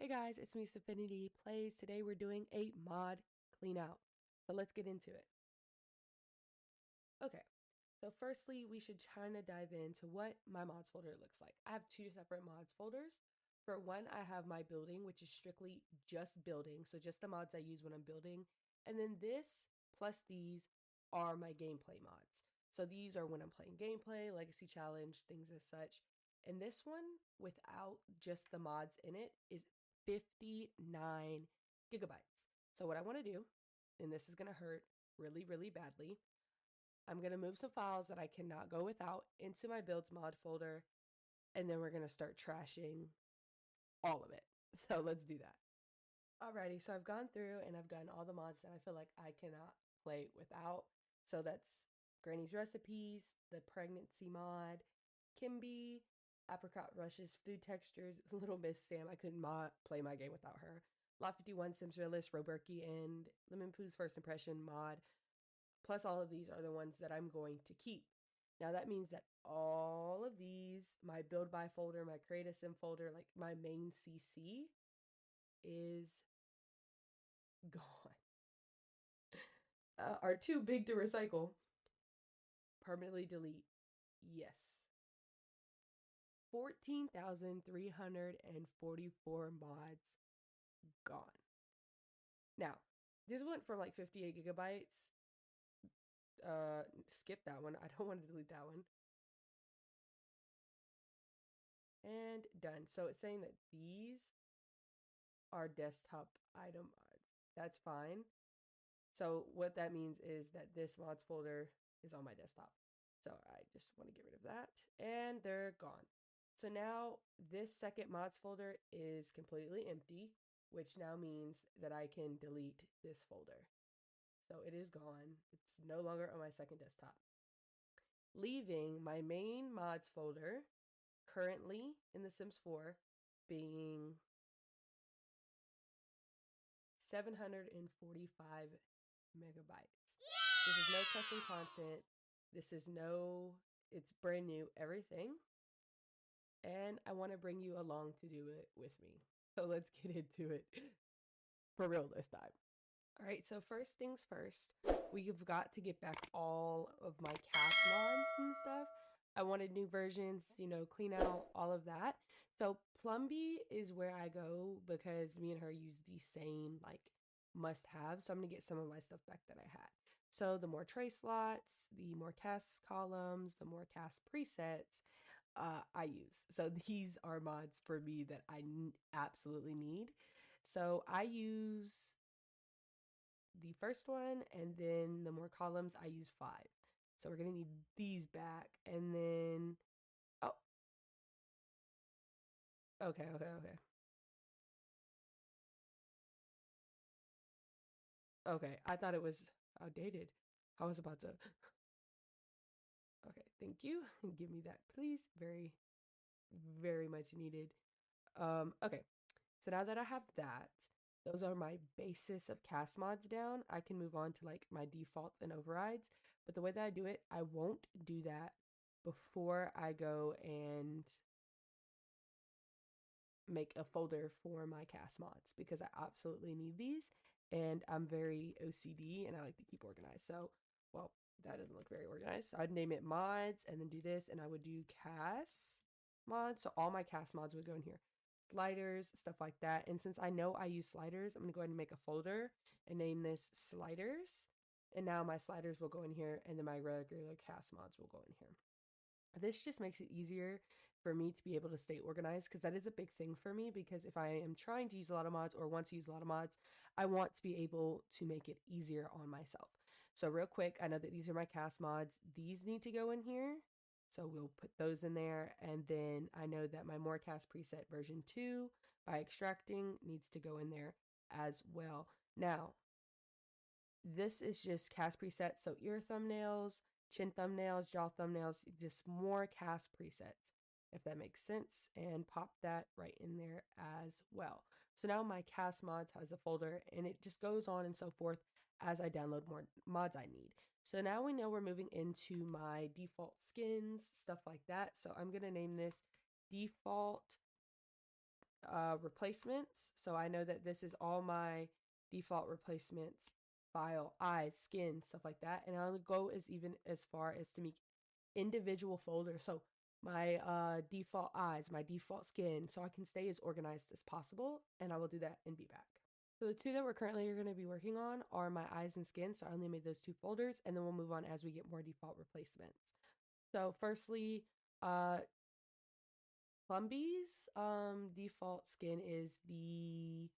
Hey guys, it's me, 𝒑𝒏𝒊𝒔𝒕. Today we're doing a mod clean out. So let's get into it. Okay, so firstly, we should kind of dive into what my mods folder looks like. I have two separate mods folders. For one, I have my building, which is strictly just building. So just the mods I use when I'm building. And then this plus these are my gameplay mods. So these are when I'm playing gameplay, legacy challenge, things as such. And this one, without just the mods in it, is 59 gigabytes. So what I want to do, and this is going to hurt really, really badly, I'm going to move some files that I cannot go without into my builds mod folder, and then we're going to start trashing all of it. So let's do that. Alrighty, so I've gone through and I've done all the mods that I feel like I cannot play without. So that's Granny's Recipes, the Pregnancy mod, Kimby, Apricot Rush's Food Textures, Little Miss Sam. I could not play my game without her. Lot 51 Sims Realist, 𝒑𝒏𝒊𝒒𝒂𝒄𝒉, and Lemon Poo's First Impression mod. Plus all of these are the ones that I'm going to keep. Now that means that all of these, my build by folder, my create a sim folder, like my main CC is gone. Are too big to recycle. Permanently delete. Yes. 14,344 mods gone. Now, this went from like 58 gigabytes. Skip that one. I don't want to delete that one. And done. So it's saying that these are desktop item mods. That's fine. So what that means is that this mods folder is on my desktop. So I just want to get rid of that, and they're gone. So now this second mods folder is completely empty, which now means that I can delete this folder. So it is gone. It's no longer on my second desktop. Leaving my main mods folder currently in The Sims 4 being 745 megabytes. This is no custom content. This is it's brand new everything. And I want to bring you along to do it with me. So let's get into it for real this time. All right, so first things first, we've got to get back all of my cast mods and stuff. I wanted new versions, clean out all of that. So 𝒑𝒏𝒊𝒔𝒕 is where I go because me and her use the same must have. So I'm gonna get some of my stuff back that I had. So the more tray slots, the more cast columns, the more cast presets I use. So these are mods for me that I absolutely need. So I use the first one, and then the more columns, I use 5. So we're gonna need these back, and then okay. Okay, I thought it was outdated. I was about to. Okay, thank you. Give me that, please. Very, very much needed. Okay, so now that I have that, those are my basis of cast mods down. I can move on to my defaults and overrides. But the way that I do it, I won't do that before I go and make a folder for my cast mods because I absolutely need these, and I'm very OCD and I like to keep organized. So, well, that doesn't look very organized. So I'd name it mods and then do this, and I would do cast mods. So all my cast mods would go in here. Sliders, stuff like that. And since I know I use sliders, I'm going to go ahead and make a folder and name this sliders. And now my sliders will go in here, and then my regular cast mods will go in here. This just makes it easier for me to be able to stay organized, because that is a big thing for me, because if I am trying to use a lot of mods or want to use a lot of mods, I want to be able to make it easier on myself. So real quick, I know that these are my cast mods. These need to go in here. So we'll put those in there. And then I know that my more cast preset version 2 by extracting needs to go in there as well. Now, this is just cast presets. So ear thumbnails, chin thumbnails, jaw thumbnails, just more cast presets, if that makes sense, and pop that right in there as well. So now my cast mods has a folder, and it just goes on and so forth as I download more mods I need. So now we know we're moving into my default skins, stuff like that. So I'm going to name this default replacements. So I know that this is all my default replacements, file, eyes, skin, stuff like that. And I'll go even as far as to make individual folders. So my default eyes, my default skin, so I can stay as organized as possible. And I will do that and be back. So the two that we're currently going to be working on are my eyes and skin. So I only made those two folders, and then we'll move on as we get more default replacements. So firstly, Plumbee's default skin is the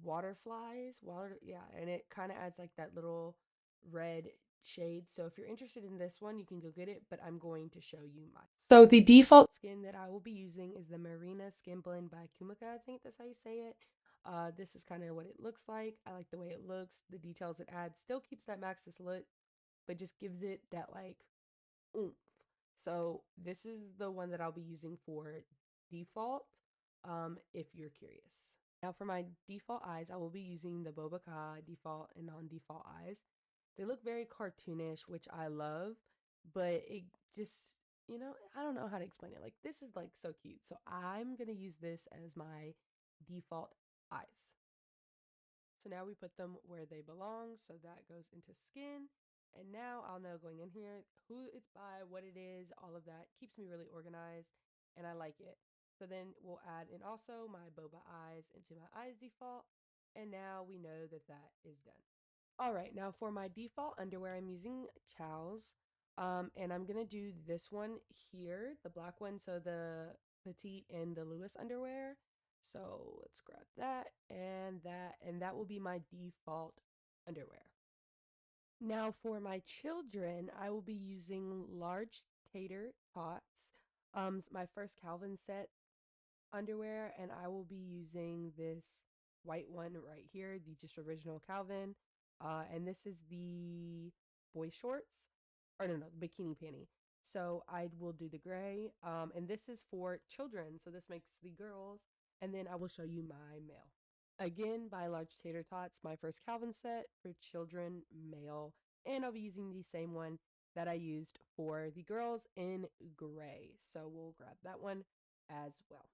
water flies, yeah, and it kind of adds like that little red shade. So if you're interested in this one, you can go get it, but I'm going to show you mine. So the default skin that I will be using is the Marina Skin Blend by 𝒊𝒏𝒂𝒄𝒉. I think that's how you say it. This is kind of what it looks like. I like the way it looks. The details it adds still keeps that Maxis look, but just gives it that like oomph. So this is the one that I'll be using for default, if you're curious. Now for my default eyes, I will be using the 𝒊𝒏𝒂𝒂 default and non-default eyes. They look very cartoonish, which I love, but it just, I don't know how to explain it. Like, this is like so cute. So I'm gonna use this as my default eyes. So now we put them where they belong. So that goes into skin. And now I'll know going in here who it's by, what it is, all of that. Keeps me really organized and I like it. So then we'll add in also my boba eyes into my eyes default. And now we know that that is done. All right, now for my default underwear, I'm using Chow's. And I'm gonna do this one here, the black one, so the petite and the Lewis underwear. So let's grab that, and that will be my default underwear. Now for my children, I will be using large tater tots. My first Calvin set underwear, and I will be using this white one right here, the just original Calvin. And this is the boy shorts, or no, the bikini panty. So I will do the gray, and this is for children. So this makes the girls, and then I will show you my male. Again, by Large Tater Tots, my first Calvin set for children, male, and I'll be using the same one that I used for the girls in gray. So we'll grab that one as well.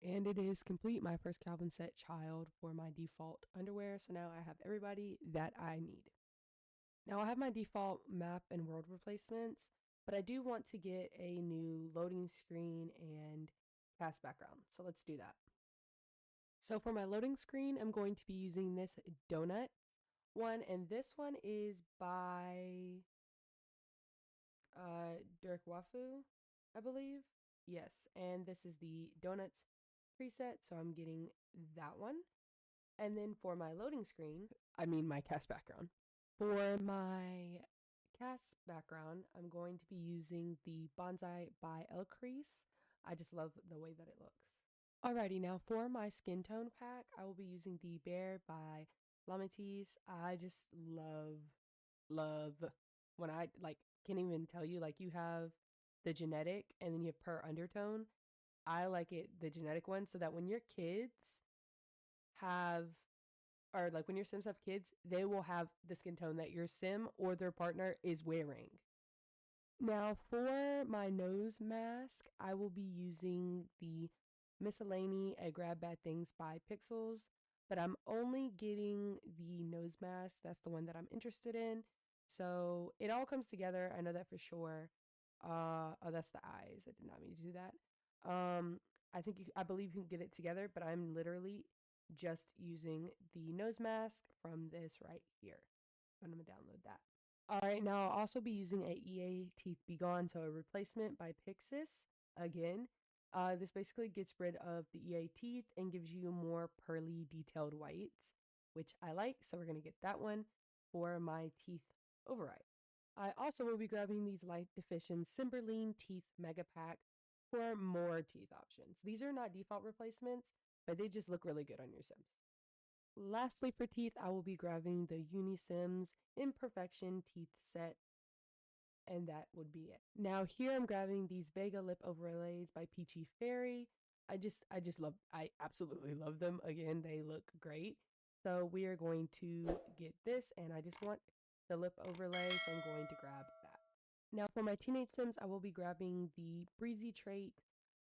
And it is complete, my first Calvin set child for my default underwear. So now I have everybody that I need. Now I have my default map and world replacements, but I do want to get a new loading screen and cast background. So let's do that. So for my loading screen, I'm going to be using this donut one, and this one is by 𝒑𝒂𝒊𝒏𝒈, I believe. Yes, and this is the donuts preset, so I'm getting that one. And then for my loading screen, I mean my cast background. For my cast background, I'm going to be using the Bonsai by 𝒐𝒂𝒄𝒉. I just love the way that it looks. Alrighty, now for my skin tone pack, I will be using the Bear by 𝒊𝒏𝒈. I just love when I like can't even tell you, like, you have the genetic and then you have per undertone. I like it the genetic one, so that when your kids have, or like when your Sims have kids, they will have the skin tone that your Sim or their partner is wearing. Now for my nose mask, I will be using the Miscellany I Grab Bad Things by Pixels, but I'm only getting the nose mask. That's the one that I'm interested in. So it all comes together. I know that for sure. Oh, that's the eyes. I did not mean to do that. I believe you can get it together, but I'm literally just using the nose mask from this right here. I'm gonna download that. All right, now I'll also be using a EA Teeth Be Gone, so a replacement by Pixis again. This basically gets rid of the EA teeth and gives you more pearly detailed whites, which I like, so we're gonna get that one for my teeth override. I also will be grabbing these Light Deficient Cymberline Teeth Mega Pack for more teeth options. These are not default replacements, but they just look really good on your Sims. Lastly, for teeth, I will be grabbing the Unisims Imperfection Teeth Set, and that would be it. Now here I'm grabbing these Vega lip overlays by Peachy Fairy. I absolutely love them. Again, they look great. So we are going to get this, and I just want the lip overlay, so I'm going to grab that. Now for my teenage Sims, I will be grabbing the Breezy Trait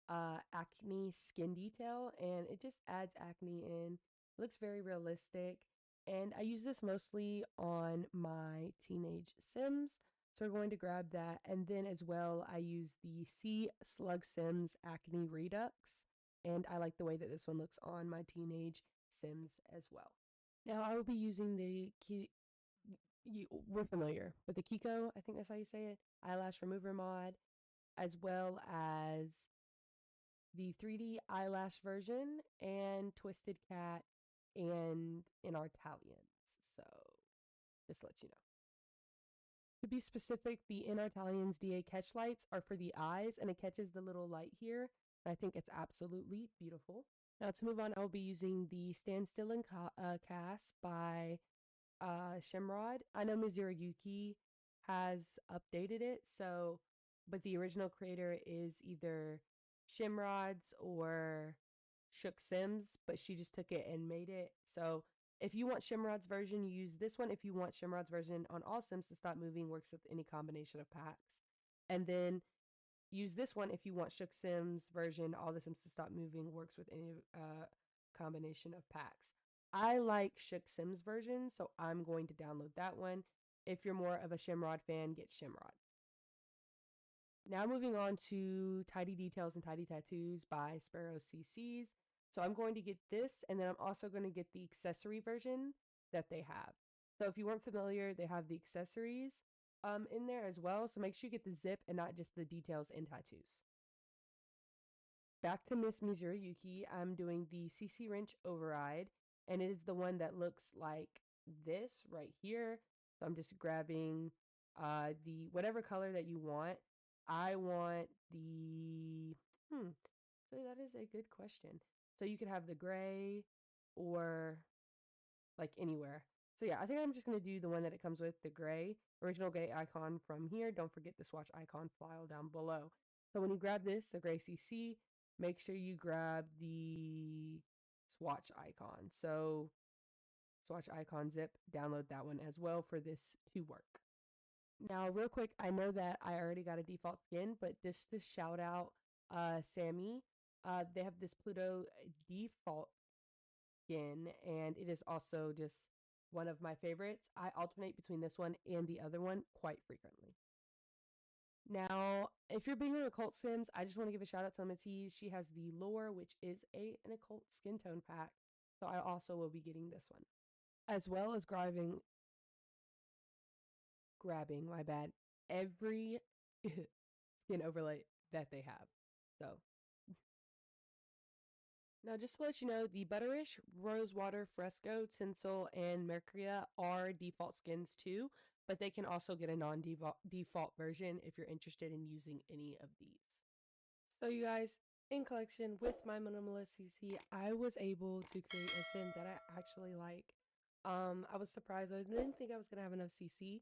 acne skin detail, and it just adds acne in. It looks very realistic, and I use this mostly on my teenage Sims. So we're going to grab that, and then as well, I use the C Slug Sims Acne Redux, and I like the way that this one looks on my teenage Sims as well. Now I will be using the we're familiar with the Kiko, I think that's how you say it, eyelash remover mod, as well as the 3D eyelash version and Twisted Cat and in our Italians. So just to let you know. To be specific, the in our Italians DA catch lights are for the eyes, and it catches the little light here. And I think it's absolutely beautiful. Now to move on, I will be using the Stand Still and Cast by Shimrod. I know Mizurayuki has updated it, so but the original creator is either Shimrod's or Shook Sims, but she just took it and made it. So if you want Shimrod's version, you use this one. If you want Shimrod's version on all Sims to stop moving, works with any combination of packs. And then use this one if you want Shook Sims version, all the Sims to stop moving, works with any combination of packs. I like Shook Sims version, so I'm going to download that one. If you're more of a Shimrod fan, get Shimrod. Now moving on to Tidy Details and Tidy Tattoos by Sparrow CCs. So I'm going to get this, and then I'm also going to get the accessory version that they have. So if you weren't familiar, they have the accessories in there as well. So make sure you get the zip and not just the details and tattoos. Back to Miss Mizurayuki, I'm doing the CC Wrench Override, and it is the one that looks like this right here. So I'm just grabbing the whatever color that you want. I want the, so that is a good question. So you could have the gray or like anywhere. So yeah, I think I'm just going to do the one that it comes with, the gray, original gray icon from here. Don't forget the swatch icon file down below. So when you grab this, the gray CC, make sure you grab the swatch icon. So swatch icon zip, download that one as well for this to work. Now, real quick, I know that I already got a default skin, but just to shout out Sammy, they have this Pluto default skin, and it is also just one of my favorites. I alternate between this one and the other one quite frequently. Now, if you're being an occult Sims, I just want to give a shout out to Lemon. She has the lore, which is an occult skin tone pack. So I also will be getting this one. As well as grabbing, my bad, every skin overlay that they have. So now just to let you know, the Butterish, Rosewater, Fresco, Tinsel, and Mercuria are default skins too, but they can also get a non-default version if you're interested in using any of these. So you guys, in collection with my minimalist CC, I was able to create a sim that I actually like. I was surprised. I didn't think I was going to have enough CC.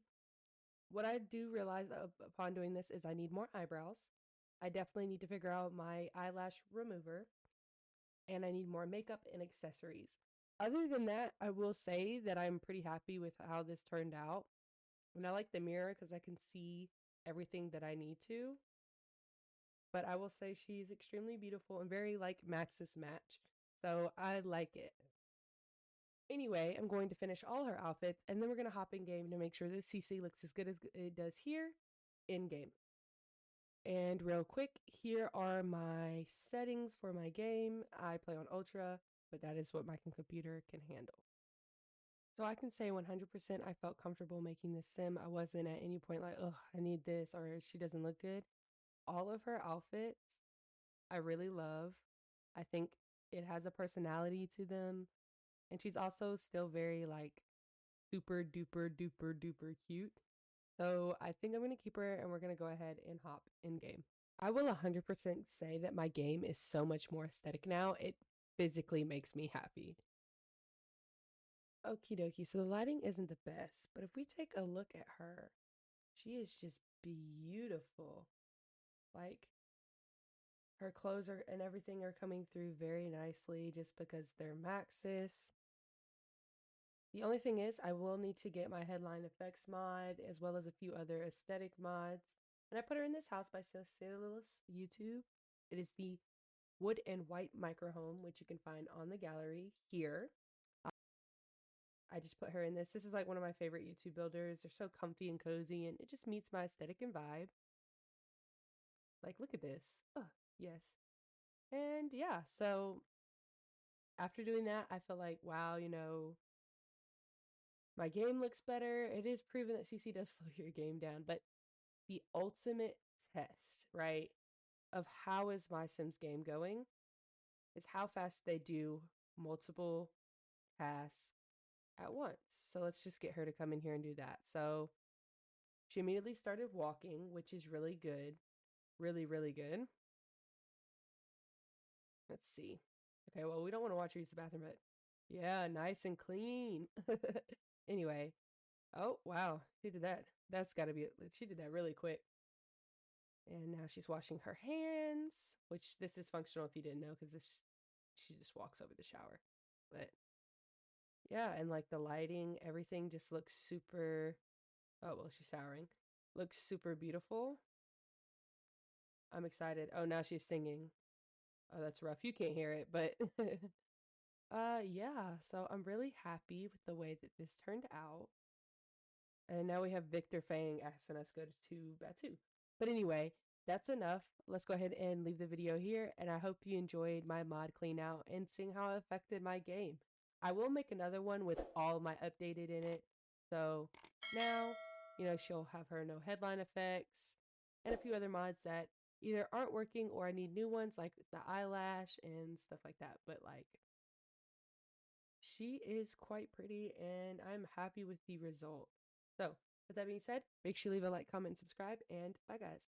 What I do realize upon doing this is I need more eyebrows. I definitely need to figure out my eyelash remover, and I need more makeup and accessories. Other than that, I will say that I'm pretty happy with how this turned out. And I like the mirror because I can see everything that I need to. But I will say she's extremely beautiful and very like Max's match. So I like it. Anyway, I'm going to finish all her outfits, and then we're going to hop in game to make sure this CC looks as good as it does here in game. And real quick, here are my settings for my game. I play on Ultra, but that is what my computer can handle. So I can say 100% I felt comfortable making this sim. I wasn't at any point like, oh, I need this, or she doesn't look good. All of her outfits, I really love. I think it has a personality to them. And she's also still very like super duper duper duper cute. So I think I'm going to keep her, and we're going to go ahead and hop in game. I will 100% say that my game is so much more aesthetic now. It physically makes me happy. Okie dokie. So the lighting isn't the best, but if we take a look at her, she is just beautiful. Like her clothes and everything are coming through very nicely just because they're Maxis. The only thing is I will need to get my headline effects mod as well as a few other aesthetic mods. And I put her in this house by Cecilius YouTube. It is the wood and white microhome, which you can find on the gallery here. I just put her in this. This is like one of my favorite YouTube builders. They're so comfy and cozy, and it just meets my aesthetic and vibe. Like, look at this. Oh, yes. And yeah, so after doing that, I feel like, wow, my game looks better. It is proven that CC does slow your game down, but the ultimate test, right, of how is my Sims game going is how fast they do multiple tasks at once. So let's just get her to come in here and do that. So she immediately started walking, which is really good. Really, really good. Let's see. Okay, well, we don't want to watch her use the bathroom, but yeah, nice and clean. Anyway, oh, wow, she did that. That's got to be it. She did that really quick. And now she's washing her hands, which this is functional if you didn't know, because she just walks over the shower. But yeah, and like the lighting, everything just looks super. Oh, well, she's showering. Looks super beautiful. I'm excited. Oh, now she's singing. Oh, that's rough. You can't hear it, but yeah. So I'm really happy with the way that this turned out. And now we have Victor Fang asking us to go to Batu. But anyway, that's enough. Let's go ahead and leave the video here. And I hope you enjoyed my mod clean out and seeing how it affected my game. I will make another one with all my updated in it. So now, she'll have her no headline effects and a few other mods that either aren't working or I need new ones like the eyelash and stuff like that. But like, she is quite pretty and I'm happy with the result. So, with that being said, make sure you leave a like, comment, and subscribe, and bye, guys.